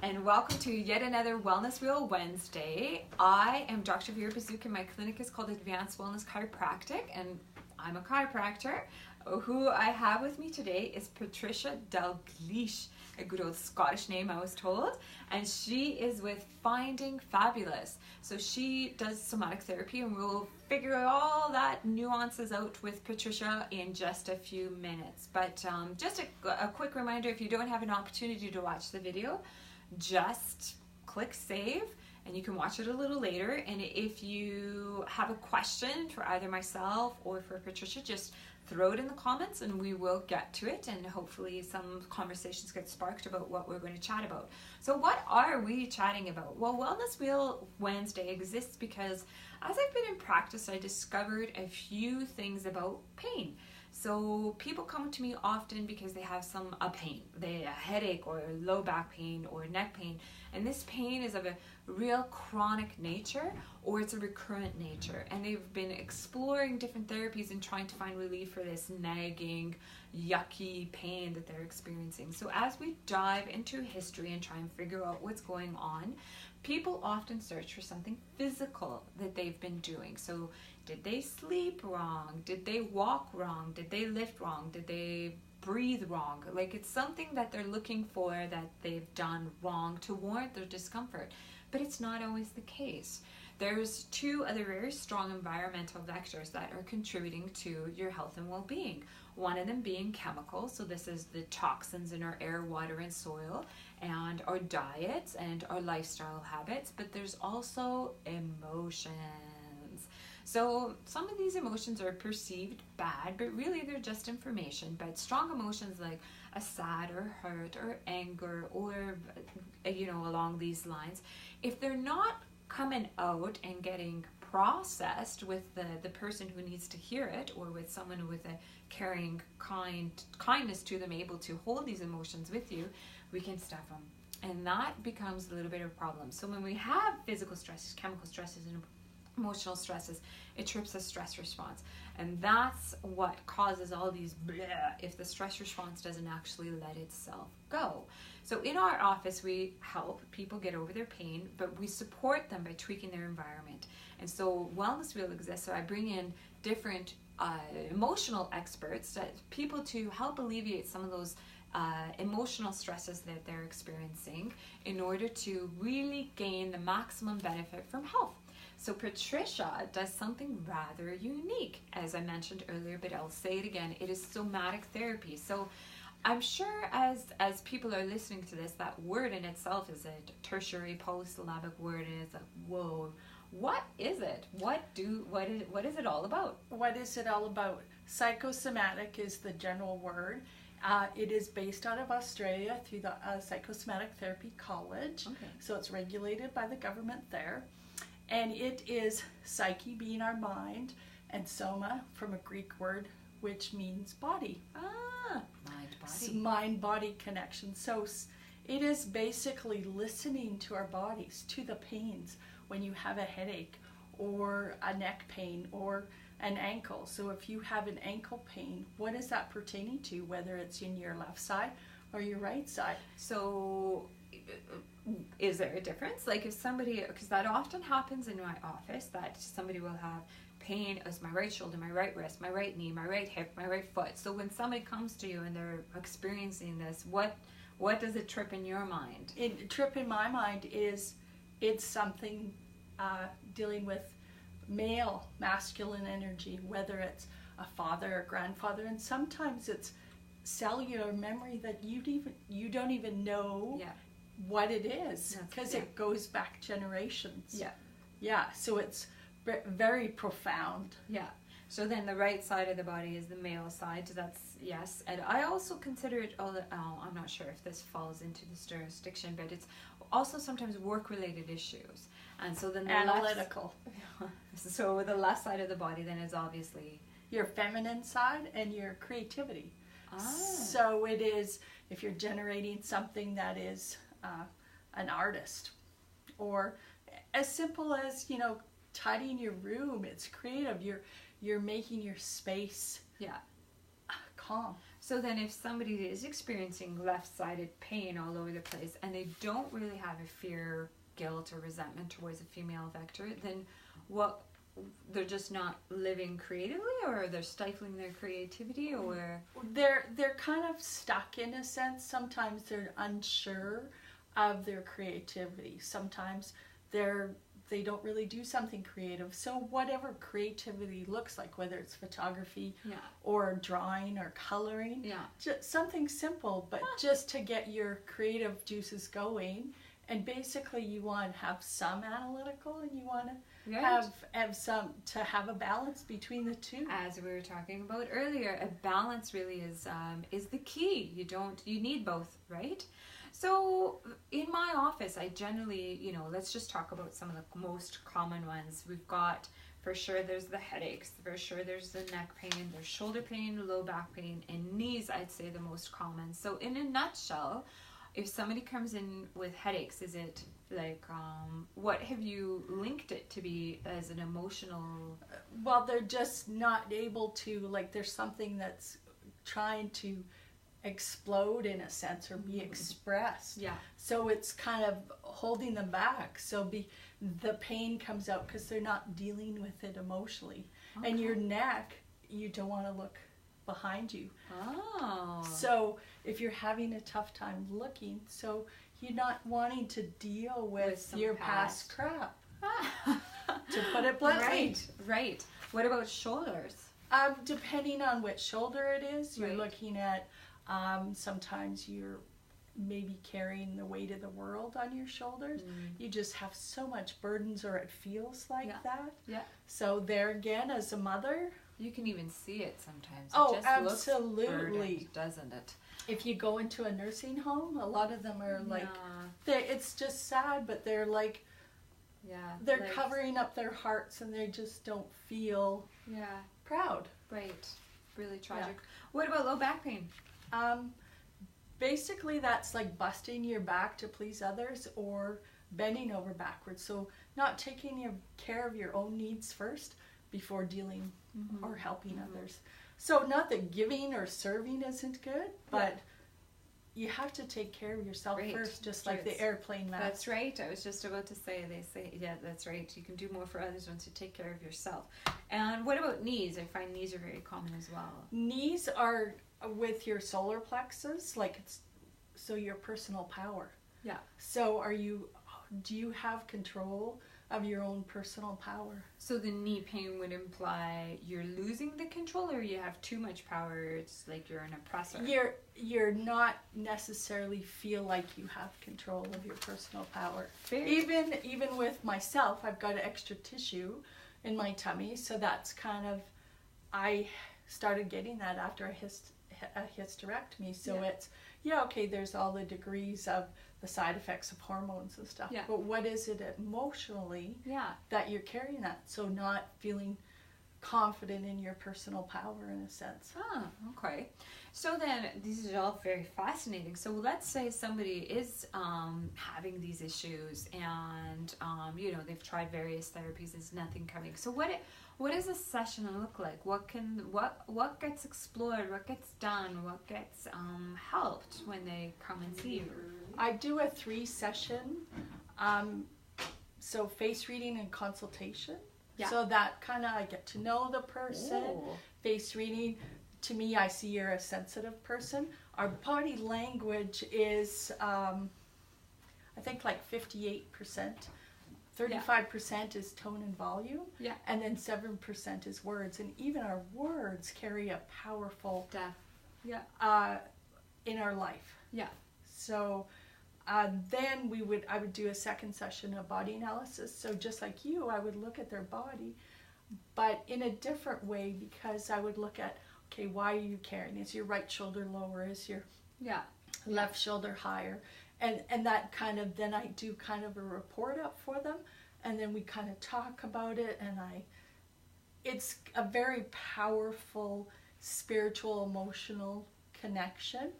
and welcome to yet another Wellness Wheel Wednesday. I am Dr. Vera, and my clinic is called Advanced Wellness Chiropractic, and I'm a chiropractor. Who I have with me today is Patricia Dalgleish, a good old Scottish name I was told, and she is with Finding Fabulous. So she does somatic therapy, and we'll figure all that nuances out with Patricia in just a few minutes. But just a quick reminder, if you don't have an opportunity to watch the video, just click save and you can watch it a little later. And if you have a question for either myself or for Patricia, just throw it in the comments and we will get to it, and hopefully some conversations get sparked about what we're going to chat about. So what are we chatting about? Well, Wellness Wheel Wednesday exists because as I've been in practice, I discovered a few things about pain. So people come to me often because they have a pain, a headache or low back pain or neck pain, and this pain is of a real chronic nature or it's a recurrent nature, and they've been exploring different therapies and trying to find relief for this nagging, yucky pain that they're experiencing. So as we dive into history and try and figure out what's going on, people often search for something physical that they've been doing. So did they sleep wrong? Did they walk wrong? Did they lift wrong? Did they breathe wrong? Like, it's something that they're looking for that they've done wrong to warrant their discomfort. But it's not always the case. There's two other very strong environmental vectors that are contributing to your health and well-being. One of them being chemicals, so this is the toxins in our air, water, and soil, and our diets and our lifestyle habits, but there's also emotions. So some of these emotions are perceived bad, but really they're just information. But strong emotions like a sad or hurt or anger or, along these lines, if they're not coming out and getting processed with the person who needs to hear it, or with someone with a caring kindness to them, able to hold these emotions with you, we can stuff them. And that becomes a little bit of a problem. So when we have physical stresses, chemical stresses, and emotional stresses, it trips the stress response. And that's what causes all these bleh if the stress response doesn't actually let itself go. So in our office, we help people get over their pain, but we support them by tweaking their environment. And so Wellness Wheel exists, so I bring in different emotional experts, people to help alleviate some of those emotional stresses that they're experiencing in order to really gain the maximum benefit from health. So Patricia does something rather unique, as I mentioned earlier, but I'll say it again. It is somatic therapy. So I'm sure as people are listening to this, that word in itself is a tertiary polysyllabic word, and it's like, whoa, what is it? What is it all about? What is it all about? Psychosomatic is the general word. It is based out of Australia through the Psychosomatic Therapy College. Okay. So it's regulated by the government there. And it is psyche being our mind, and soma from a Greek word which means body. Mind-body. Mind-body connection. So it is basically listening to our bodies, to the pains when you have a headache or a neck pain or an ankle. So if you have an ankle pain, what is that pertaining to, whether it's in your left side or your right side? So is there a difference? Like if somebody, because that often happens in my office, that somebody will have pain as my right shoulder, my right wrist, my right knee, my right hip, my right foot. So when somebody comes to you and they're experiencing this, what does it trip in your mind? Trip in my mind is it's something dealing with masculine energy, whether it's a father or grandfather, and sometimes it's cellular memory that you don't even know what it is, because it goes back generations. Yeah, so it's very profound. Yeah. So then the right side of the body is the male side. So that's yes. And I also consider it I'm not sure if this falls into this jurisdiction, but it's also sometimes work-related issues. And so then the analytical. So the left side of the body then is obviously your feminine side and your creativity. So it is, if you're generating something that is an artist, or as simple as, tidying your room, it's creative. You're making your space calm. So then if somebody is experiencing left-sided pain all over the place and they don't really have a fear, guilt, or resentment towards a female vector, then what, they're just not living creatively, or they're stifling their creativity, or they're kind of stuck in a sense. Sometimes they're unsure of their creativity. Sometimes they don't really do something creative. So whatever creativity looks like, whether it's photography or drawing or coloring, just something simple, but just to get your creative juices going. And basically you want to have some analytical, and you want to have some, to have a balance between the two. As we were talking about earlier, a balance really is the key. You need both, right? So in my office, I generally, let's just talk about some of the most common ones. We've got, for sure, there's the headaches. For sure, there's the neck pain, there's shoulder pain, low back pain, and knees, I'd say the most common. So in a nutshell, if somebody comes in with headaches, is it like, what have you linked it to be as an emotional? Well, they're just not able to, like, there's something that's trying to explode in a sense, or be expressed. So it's kind of holding them back. So the pain comes out because they're not dealing with it emotionally. And your neck, you don't want to look behind you. So if you're having a tough time looking, so you're not wanting to deal with your past crap. To put it bluntly. Right. What about shoulders? Depending on which shoulder it is, you're looking at, sometimes you're maybe carrying the weight of the world on your shoulders. You just have so much burdens, or it feels like that. So there again, as a mother, you can even see it sometimes. It just absolutely looks burdened, doesn't it? If you go into a nursing home, a lot of them are like, it's just sad, but they're like, they're like, covering up their hearts, and they just don't feel proud. Right. Really tragic. What about low back pain? Basically that's like busting your back to please others, or bending over backwards. So not taking care of your own needs first before dealing or helping others. So not that giving or serving isn't good, but you have to take care of yourself first, just like the airplane mask. That's right. I was just about to say, that's right. You can do more for others once you take care of yourself. And what about knees? I find knees are very common as well. Knees are with your solar plexus, so your personal power. So do you have control of your own personal power? So the knee pain would imply you're losing the control, or you have too much power, it's like you're an oppressor? You're not necessarily feel like you have control of your personal power. Even with myself, I've got extra tissue in my tummy, so that's kind of, I started getting that after a hysterectomy. So it's, there's all the degrees of the side effects of hormones and stuff. But what is it emotionally that you're carrying that? So not feeling confident in your personal power, in a sense. Okay. So then, this is all very fascinating. So let's say somebody is having these issues, and they've tried various therapies. There's nothing coming. So what does a session look like? What gets explored? What gets done? What gets helped when they come and see you? I do a 3-session, so face reading and consultation. So that kind of, I get to know the person. Face reading, to me, I see you're a sensitive person. Our body language is, I think, like 58%. 35% is tone and volume, and then 7% is words. And even our words carry a powerful in our life. So then I would do a second session of body analysis. So just like you, I would look at their body, but in a different way, because I would look at, okay, why are you carrying? Is your right shoulder lower? Is your left shoulder higher? And that kind of, then I do kind of a report up for them, and then we kind of talk about it, and it's a very powerful spiritual, emotional connection.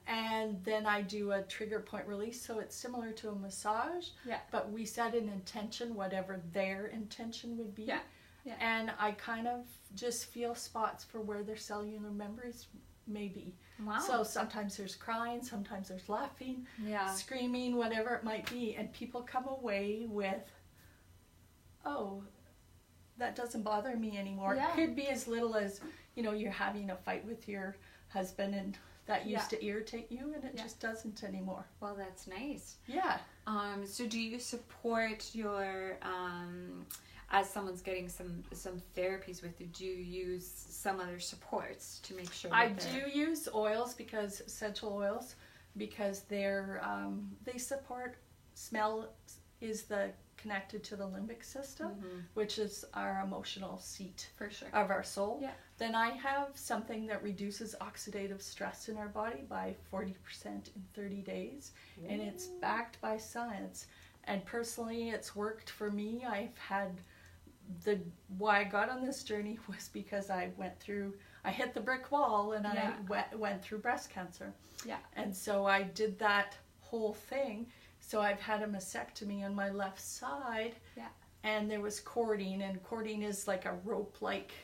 And then I do a trigger point release, so it's similar to a massage, but we set an intention, whatever their intention would be. And I kind of just feel spots for where their cellular memories maybe. Wow. So sometimes there's crying, sometimes there's laughing, Yeah. screaming, whatever it might be. And people come away with, oh, that doesn't bother me anymore. Yeah. It could be as little as, you're having a fight with your husband and that used to irritate you, and it just doesn't anymore. Well, that's nice. Yeah. So do you support your, as someone's getting some therapies with you, do you use some other supports to make sure that I do use oils, because essential oils, because they're they support smell is connected to the limbic system, which is our emotional seat for sure of our soul. Yeah. Then I have something that reduces oxidative stress in our body by 40% in 30 days. Ooh. And it's backed by science. And personally, it's worked for me. I've had why I got on this journey was because I hit the brick wall, and I went through breast cancer. Yeah. And so I did that whole thing. So I've had a mastectomy on my left side. Yeah. And there was cording, and cording is like a rope-like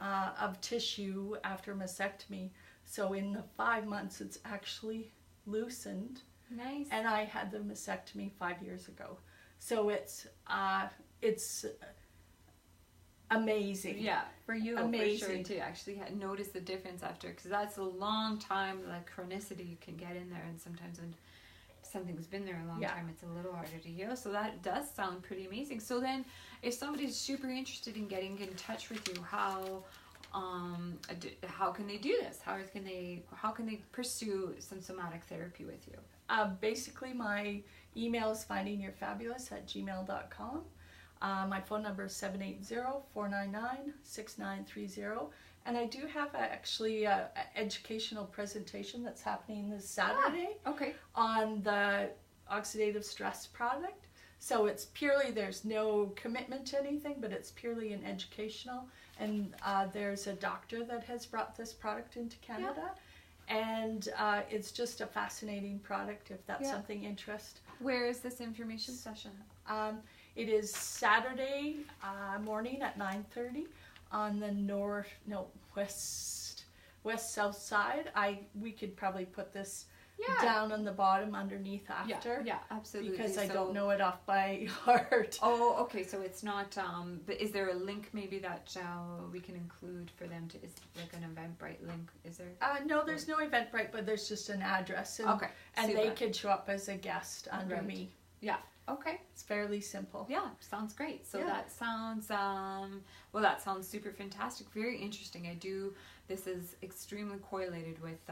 of tissue after mastectomy. So in the 5 months, it's actually loosened. Nice. And I had the mastectomy 5 years ago. So it's amazing. Yeah, for you, amazing. For sure, to actually notice the difference after, because that's a long time, like chronicity you can get in there, and sometimes when something's been there a long time, it's a little harder to heal. So that does sound pretty amazing. So then, if somebody's super interested in getting in touch with you, how can they do this? How can they pursue some somatic therapy with you? Basically, my email is findingyourbfabulous@gmail.com. My phone number is 780-499-6930. And I do have actually an educational presentation that's happening this Saturday on the oxidative stress product. So it's purely, there's no commitment to anything, but it's purely an educational. And there's a doctor that has brought this product into Canada. And it's just a fascinating product if that's something interest. Where is this information session? It is Saturday morning at 9:30 on the west-south side. We could probably put this down on the bottom underneath after. Yeah, absolutely. Because I don't know it off by heart. Oh, okay. So it's not. But is there a link maybe that we can include for them to? Is like an Eventbrite link? Is there? No, there's no Eventbrite, but there's just an address. And, and they could show up as a guest under me. Yeah. Okay. It's fairly simple. Yeah, sounds great. So that sounds that sounds super fantastic. Very interesting. This is extremely correlated with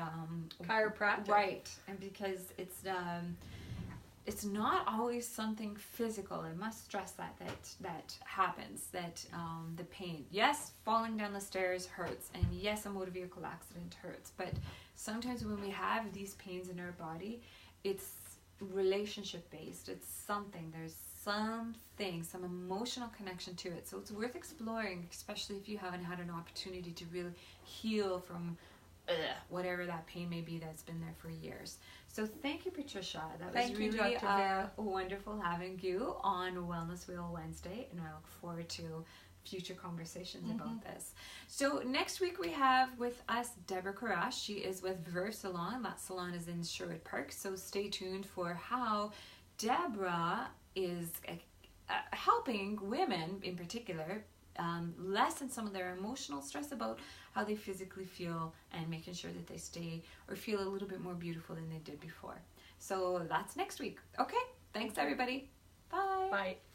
chiropractic. Right. And because it's not always something physical. I must stress that happens, that the pain. Yes, falling down the stairs hurts, and yes, a motor vehicle accident hurts, but sometimes when we have these pains in our body, it's relationship based. It's something, there's some emotional connection to it, so it's worth exploring, especially if you haven't had an opportunity to really heal from whatever that pain may be that's been there for years. So thank you, Patricia. That was really Dr. Vera. Wonderful having you on Wellness Wheel Wednesday, and I look forward to future conversations about this. So next week we have with us Deborah Karash. She is with Vera Salon. That salon is in Sherwood Park. So stay tuned for how Deborah is helping women in particular lessen some of their emotional stress about how they physically feel, and making sure that they stay or feel a little bit more beautiful than they did before. So that's next week. Okay, thanks everybody. Bye. Bye.